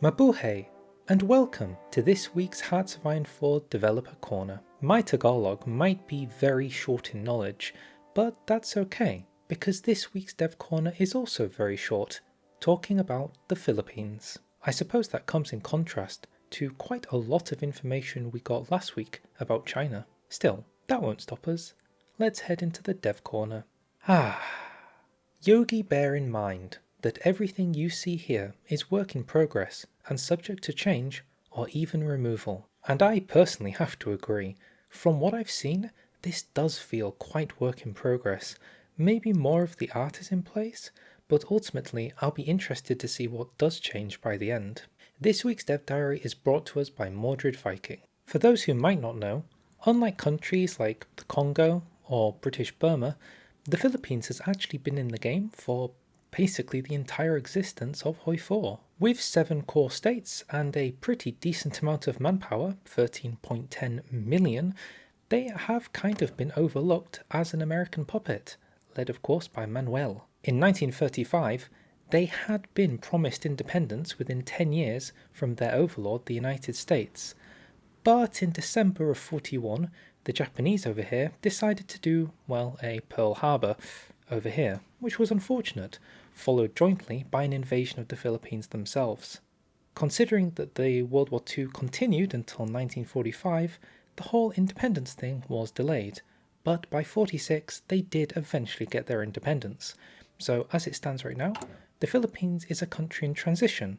Mabuhay, and welcome to this week's Hearts of Iron 4 Developer Corner. My Tagalog might be very short in knowledge, but that's okay, because this week's Dev Corner is also very short, talking about the Philippines. I suppose that comes in contrast to quite a lot of information we got last week about China. Still, that won't stop us. Let's head into the Dev Corner. Yogi, bear in mind that everything you see here is work in progress and subject to change or even removal. And I personally have to agree. From what I've seen, this does feel quite work in progress. Maybe more of the art is in place, but ultimately I'll be interested to see what does change by the end. This week's Dev Diary is brought to us by Mordred Viking. For those who might not know, unlike countries like the Congo or British Burma, the Philippines has actually been in the game for basically the entire existence of Hoi 4. With 7 core states and a pretty decent amount of manpower, 13.10 million, they have kind of been overlooked as an American puppet, led of course by Manuel. In 1935, they had been promised independence within 10 years from their overlord, the United States. But in December of 41, the Japanese over here decided to do, well, a Pearl Harbor over here, which was unfortunate, followed jointly by an invasion of the Philippines themselves. Considering that the World War II continued until 1945, the whole independence thing was delayed, but by 46 they did eventually get their independence. So as it stands right now, the Philippines is a country in transition,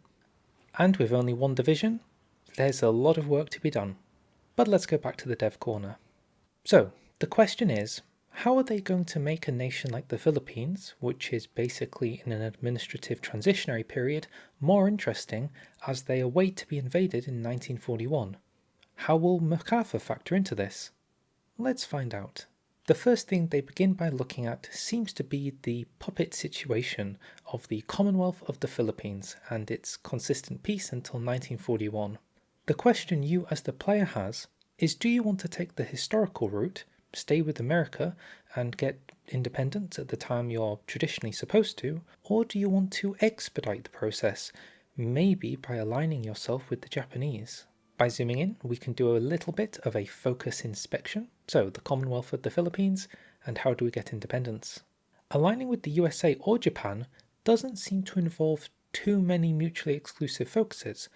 and with only one division, there's a lot of work to be done. But let's go back to the Dev Corner. So, the question is, how are they going to make a nation like the Philippines, which is basically in an administrative transitionary period, more interesting as they await to be invaded in 1941? How will MacArthur factor into this? Let's find out. The first thing they begin by looking at seems to be the puppet situation of the Commonwealth of the Philippines and its consistent peace until 1941. The question you as the player has is, do you want to take the historical route, stay with America and get independence at the time you're traditionally supposed to, or do you want to expedite the process, maybe by aligning yourself with the Japanese? By zooming in, we can do a little bit of a focus inspection, so the Commonwealth of the Philippines and how do we get independence. Aligning with the USA or Japan doesn't seem to involve too many mutually exclusive focuses.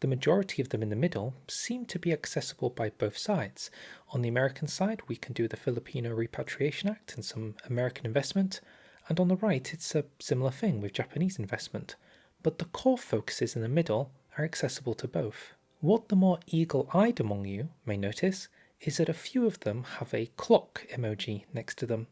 The majority of them in the middle seem to be accessible by both sides. On the American side, we can do the Filipino Repatriation Act and some American investment, and on the right it's a similar thing with Japanese investment, but the core focuses in the middle are accessible to both. What the more eagle-eyed among you may notice is that a few of them have a clock emoji next to them.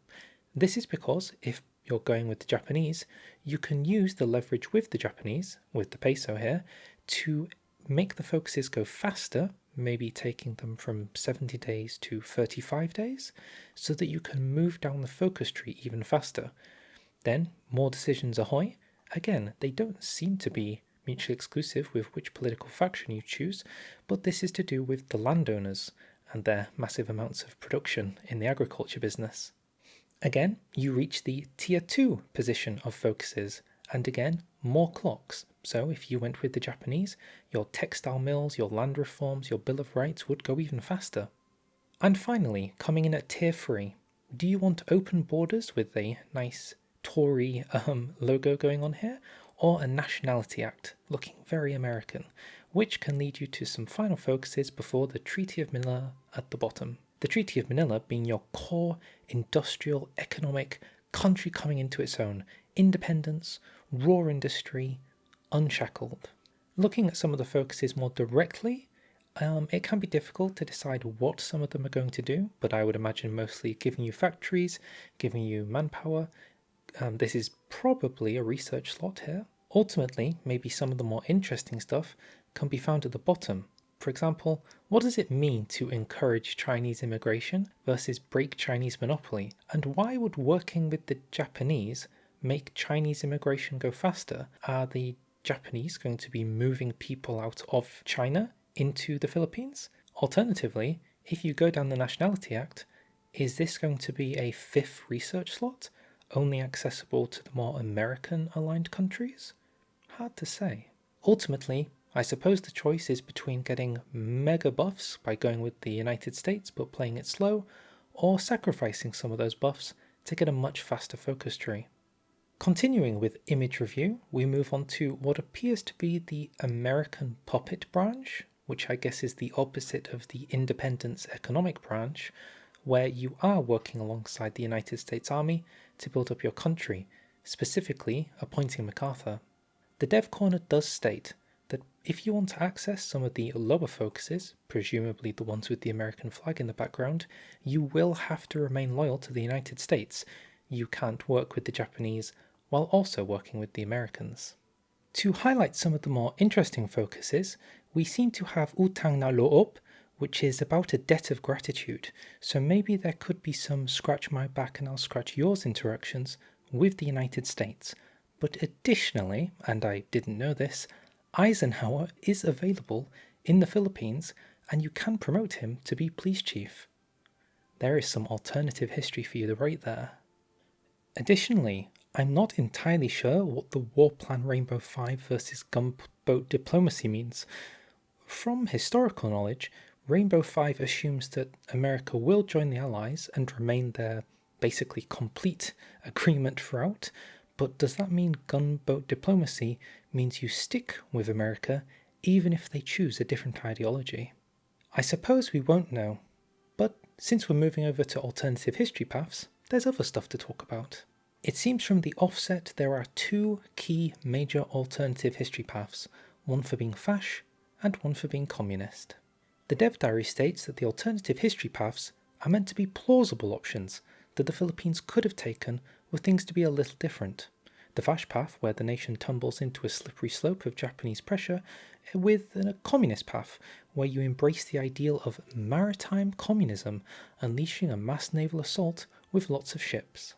This is because if you're going with the Japanese, you can use the leverage with the Japanese, with the peso here, to make the focuses go faster, maybe taking them from 70 days to 35 days, so that you can move down the focus tree even faster. Then, more decisions ahoy. Again, they don't seem to be mutually exclusive with which political faction you choose, but this is to do with the landowners and their massive amounts of production in the agriculture business. Again, you reach the tier 2 position of focuses, and again, more clocks. So if you went with the Japanese, your textile mills, your land reforms, your Bill of Rights would go even faster. And finally, coming in at tier 3, do you want open borders with a nice Tory logo going on here, or a Nationality Act looking very American, which can lead you to some final focuses before the Treaty of Manila at the bottom. The Treaty of Manila being your core industrial, economic country coming into its own, independence, raw industry, unshackled. Looking at some of the focuses more directly, it can be difficult to decide what some of them are going to do, but I would imagine mostly giving you factories, giving you manpower. This is probably a research slot here. Ultimately, maybe some of the more interesting stuff can be found at the bottom. For example, what does it mean to encourage Chinese immigration versus break Chinese monopoly? And why would working with the Japanese make Chinese immigration go faster? Are the Japanese going to be moving people out of China into the Philippines? Alternatively, if you go down the Nationality Act, is this going to be a 5th research slot, only accessible to the more American-aligned countries? Hard to say. Ultimately, I suppose the choice is between getting mega buffs by going with the United States but playing it slow, or sacrificing some of those buffs to get a much faster focus tree. Continuing with image review, we move on to what appears to be the American puppet branch, which I guess is the opposite of the independence economic branch, where you are working alongside the United States Army to build up your country, specifically appointing MacArthur. The dev corner does state that if you want to access some of the lower focuses, presumably the ones with the American flag in the background, you will have to remain loyal to the United States. You can't work with the Japanese while also working with the Americans. To highlight some of the more interesting focuses, we seem to have Utang na Loob, which is about a debt of gratitude, so maybe there could be some scratch my back and I'll scratch yours interactions with the United States. But additionally, and I didn't know this, Eisenhower is available in the Philippines and you can promote him to be police chief. There is some alternative history for you to write there. Additionally, I'm not entirely sure what the War Plan Rainbow 5 versus gunboat diplomacy means. From historical knowledge, Rainbow 5 assumes that America will join the Allies and remain their basically complete agreement throughout, but does that mean gunboat diplomacy means you stick with America even if they choose a different ideology? I suppose we won't know, but since we're moving over to alternative history paths, there's other stuff to talk about. It seems from the offset there are two key major alternative history paths, one for being fash and one for being communist. The dev diary states that the alternative history paths are meant to be plausible options that the Philippines could have taken were things to be a little different. The fash path, where the nation tumbles into a slippery slope of Japanese pressure, with a communist path, where you embrace the ideal of maritime communism, unleashing a mass naval assault with lots of ships.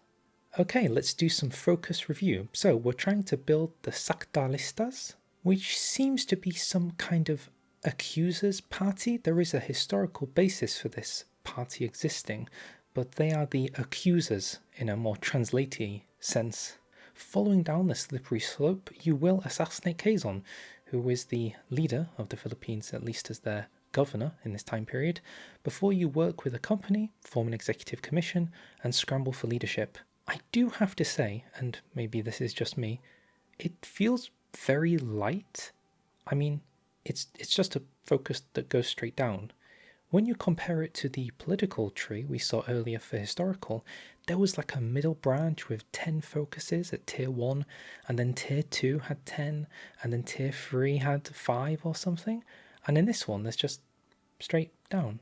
Okay, let's do some focus review. So we're trying to build the Sacdalistas, which seems to be some kind of accusers party. There is a historical basis for this party existing, but they are the accusers in a more translatey sense. Following down the slippery slope, you will assassinate Quezon, who is the leader of the Philippines, at least as their governor in this time period, before you work with a company, form an executive commission, and scramble for leadership. I do have to say, and maybe this is just me, it feels very light. I mean, it's just a focus that goes straight down. When you compare it to the political tree we saw earlier for historical, there was like a middle branch with 10 focuses at tier 1, and then tier 2 had 10, and then tier 3 had 5 or something, and in this one there's just straight down.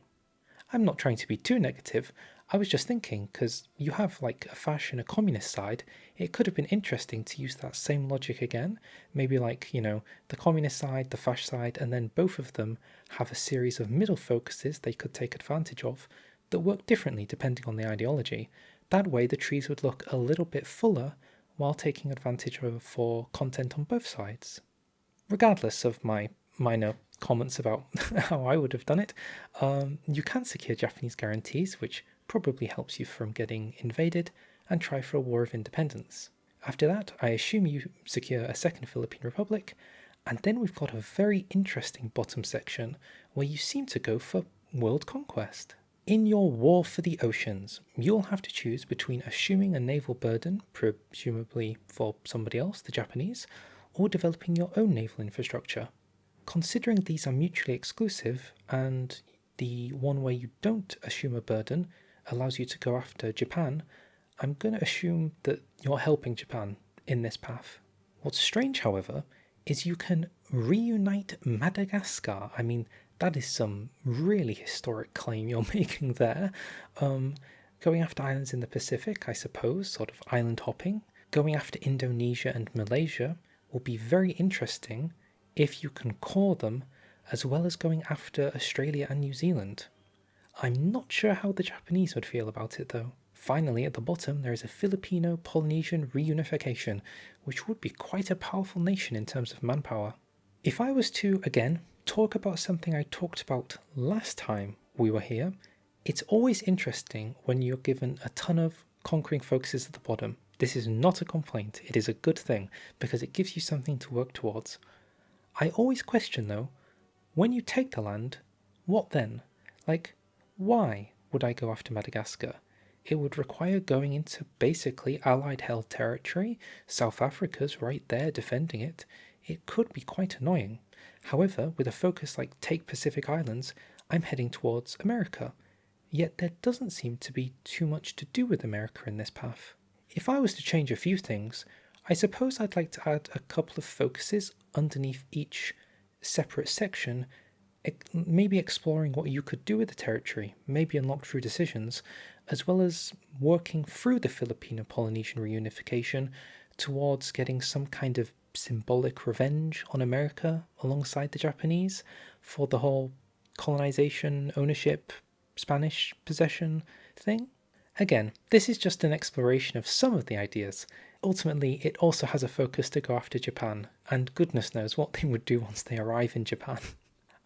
I'm not trying to be too negative, I was just thinking, because you have like a fash and a communist side, it could have been interesting to use that same logic again. Maybe like, the communist side, the fash side, and then both of them have a series of middle focuses they could take advantage of that work differently depending on the ideology. That way the trees would look a little bit fuller while taking advantage of for content on both sides. Regardless of my minor comments about how I would have done it, you can secure Japanese guarantees, which probably helps you from getting invaded, and try for a war of independence. After that, I assume you secure a second Philippine Republic, and then we've got a very interesting bottom section where you seem to go for world conquest. In your war for the oceans, you'll have to choose between assuming a naval burden, presumably for somebody else, the Japanese, or developing your own naval infrastructure. Considering these are mutually exclusive, and the one where you don't assume a burden allows you to go after Japan, I'm going to assume that you're helping Japan in this path. What's strange, however, is you can reunite Madagascar. I mean, that is some really historic claim you're making there. Going after islands in the Pacific, I suppose, sort of island hopping. Going after Indonesia and Malaysia will be very interesting if you can core them, as well as going after Australia and New Zealand. I'm not sure how the Japanese would feel about it though. Finally, at the bottom, there is a Filipino-Polynesian reunification, which would be quite a powerful nation in terms of manpower. If I was to, again, talk about something I talked about last time we were here, it's always interesting when you're given a ton of conquering focuses at the bottom. This is not a complaint, it is a good thing, because it gives you something to work towards. I always question though, when you take the land, what then? Like, why would I go after Madagascar? It would require going into basically Allied held territory. South Africa's right there defending it. It could be quite annoying. However, with a focus like take Pacific Islands, I'm heading towards America. Yet there doesn't seem to be too much to do with America in this path. If I was to change a few things, I suppose I'd like to add a couple of focuses underneath each separate section, maybe exploring what you could do with the territory, maybe unlock through decisions, as well as working through the Filipino-Polynesian reunification towards getting some kind of symbolic revenge on America alongside the Japanese for the whole colonization, ownership, Spanish possession thing. Again, this is just an exploration of some of the ideas. Ultimately, it also has a focus to go after Japan, and goodness knows what they would do once they arrive in Japan.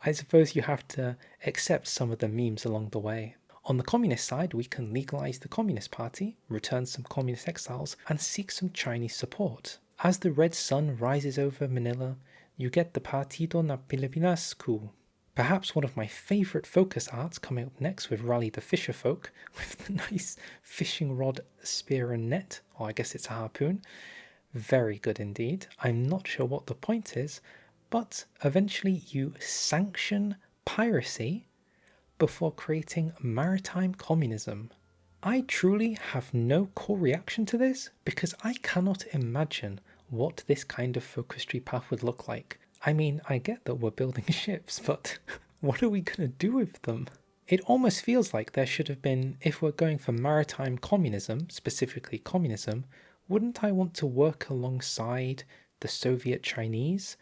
I suppose you have to accept some of the memes along the way. On the communist side, we can legalize the Communist Party, return some communist exiles, and seek some Chinese support. As the red sun rises over Manila, you get the Partido na Pilipinas coup. Perhaps one of my favourite focus arts coming up next with Rally the Fisher Folk, with the nice fishing rod, spear and net, or I guess it's a harpoon. Very good indeed. I'm not sure what the point is, but eventually you sanction piracy before creating maritime communism. I truly have no core reaction to this because I cannot imagine what this kind of focus tree path would look like. I mean, I get that we're building ships, but what are we going to do with them? It almost feels like there should have been, if we're going for maritime communism, specifically communism, wouldn't I want to work alongside the Soviet Chinese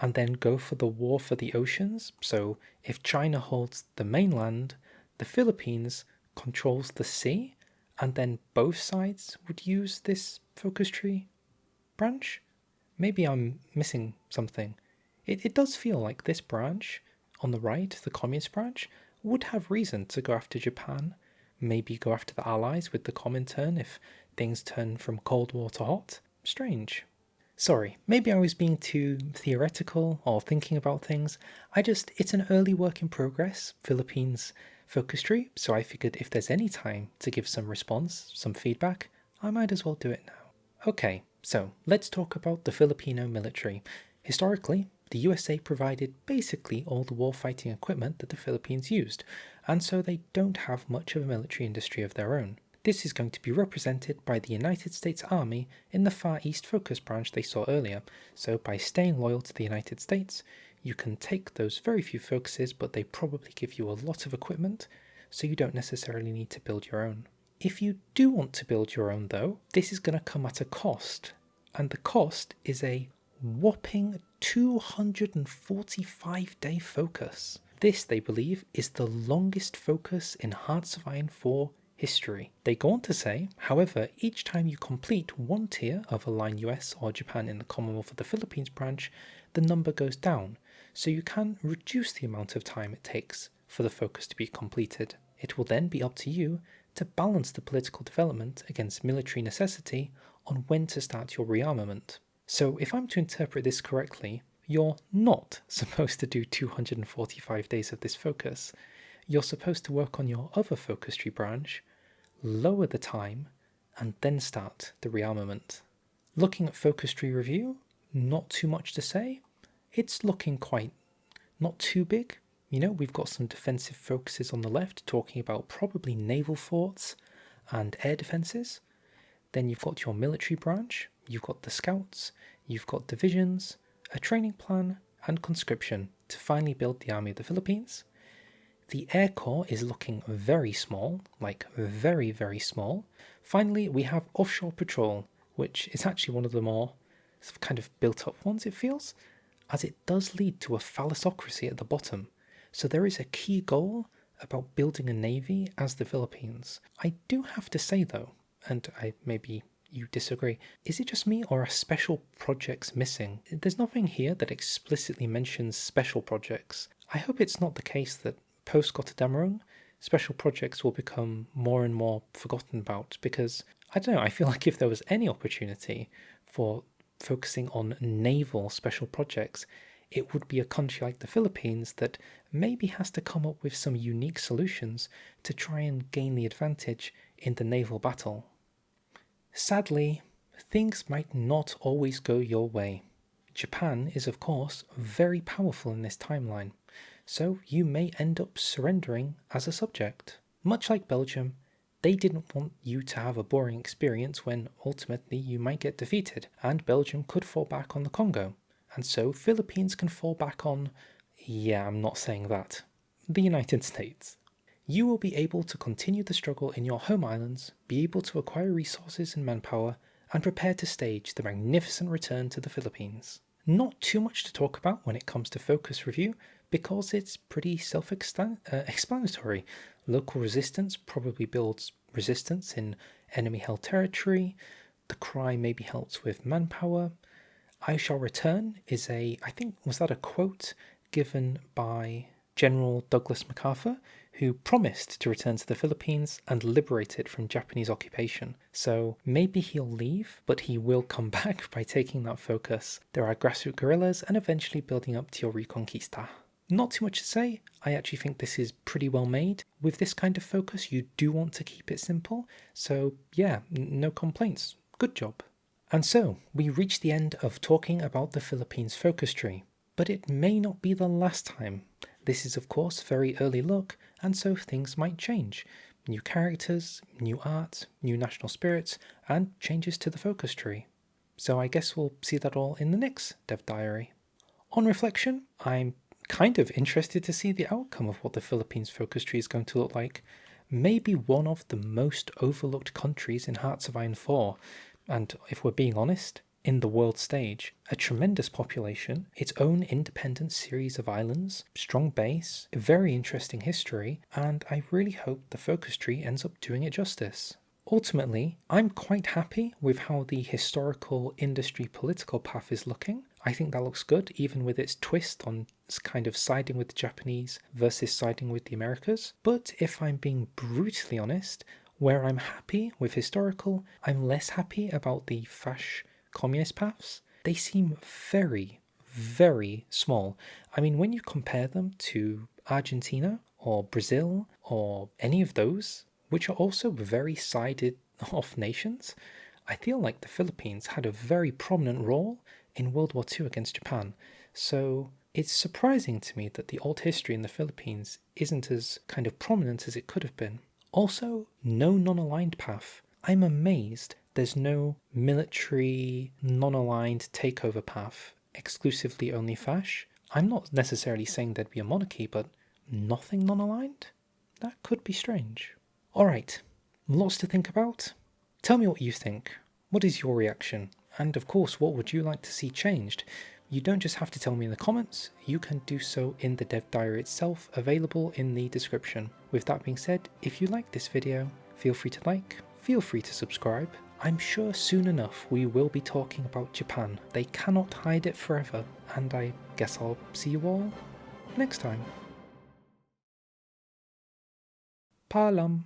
and then go for the war for the oceans? So if China holds the mainland, the Philippines controls the sea, and then both sides would use this focus tree branch? Maybe I'm missing something. It does feel like this branch, on the right, the communist branch, would have reason to go after Japan, maybe go after the Allies with the Comintern if things turn from Cold War to hot. Strange. Sorry, maybe I was being too theoretical or thinking about things. It's an early work in progress, Philippines focus tree, so I figured if there's any time to give some response, some feedback, I might as well do it now. Okay, so let's talk about the Filipino military. Historically, the USA provided basically all the warfighting equipment that the Philippines used, and so they don't have much of a military industry of their own. This is going to be represented by the United States Army in the Far East focus branch they saw earlier, so by staying loyal to the United States, you can take those very few focuses, but they probably give you a lot of equipment, so you don't necessarily need to build your own. If you do want to build your own though, this is going to come at a cost, and the cost is a whopping 245-day focus. This, they believe, is the longest focus in Hearts of Iron 4 history. They go on to say, however, each time you complete one tier of Align US or Japan in the Commonwealth of the Philippines branch, the number goes down, so you can reduce the amount of time it takes for the focus to be completed. It will then be up to you to balance the political development against military necessity on when to start your rearmament. So if I'm to interpret this correctly, you're not supposed to do 245 days of this focus. You're supposed to work on your other focus tree branch, lower the time, and then start the rearmament. Looking at focus tree review, not too much to say. It's looking quite not too big. We've got some defensive focuses on the left, talking about probably naval forts and air defences. Then you've got your military branch, you've got the scouts, you've got divisions, a training plan, and conscription to finally build the Army of the Philippines. The Air Corps is looking very small, like very, very small. Finally, we have offshore patrol, which is actually one of the more kind of built up ones, it feels, as it does lead to a phallosocracy at the bottom. So there is a key goal about building a navy as the Philippines. I do have to say though, and maybe you disagree, is it just me or are special projects missing? There's nothing here that explicitly mentions special projects. I hope it's not the case that post-Gotterdammerung, special projects will become more and more forgotten about, because, I don't know, I feel like if there was any opportunity for focusing on naval special projects, it would be a country like the Philippines that maybe has to come up with some unique solutions to try and gain the advantage in the naval battle. Sadly, things might not always go your way. Japan is, of course, very powerful in this timeline, so you may end up surrendering as a subject. Much like Belgium, they didn't want you to have a boring experience when ultimately you might get defeated, and Belgium could fall back on the Congo, and so Philippines can fall back on, yeah, I'm not saying that, the United States. You will be able to continue the struggle in your home islands, be able to acquire resources and manpower, and prepare to stage the magnificent return to the Philippines. Not too much to talk about when it comes to focus review, because it's pretty self-explanatory. Local resistance probably builds resistance in enemy-held territory. The cry maybe helps with manpower. I shall return is I think, was that a quote given by General Douglas MacArthur, who promised to return to the Philippines and liberate it from Japanese occupation. So maybe he'll leave, but he will come back by taking that focus. There are grassroots guerrillas and eventually building up to your Reconquista. Not too much to say. I actually think this is pretty well made. With this kind of focus, you do want to keep it simple. So yeah, no complaints. Good job. And so, we reach the end of talking about the Philippines focus tree. But it may not be the last time. This is of course a very early look, and so things might change. New characters, new art, new national spirits, and changes to the focus tree. So I guess we'll see that all in the next Dev Diary. On reflection, I'm kind of interested to see the outcome of what the Philippines focus tree is going to look like. Maybe one of the most overlooked countries in Hearts of Iron 4, and if we're being honest, in the world stage. A tremendous population, its own independent series of islands, strong base, a very interesting history, and I really hope the focus tree ends up doing it justice. Ultimately, I'm quite happy with how the historical industry political path is looking. I think that looks good, even with its twist on kind of siding with the Japanese versus siding with the Americas. But if I'm being brutally honest, where I'm happy with historical, I'm less happy about the fash communist paths. They seem very, very small. I mean, when you compare them to Argentina or Brazil or any of those, which are also very sided off nations, I feel like the Philippines had a very prominent role in World War II against Japan. So it's surprising to me that the old history in the Philippines isn't as kind of prominent as it could have been. Also, no non-aligned path. I'm amazed there's no military, non-aligned takeover path, exclusively only fash. I'm not necessarily saying there'd be a monarchy, but nothing non-aligned? That could be strange. Alright, lots to think about. Tell me what you think. What is your reaction? And of course, what would you like to see changed? You don't just have to tell me in the comments, you can do so in the Dev Diary itself, available in the description. With that being said, if you like this video, feel free to like, feel free to subscribe. I'm sure soon enough we will be talking about Japan. They cannot hide it forever, and I guess I'll see you all next time. Paalam.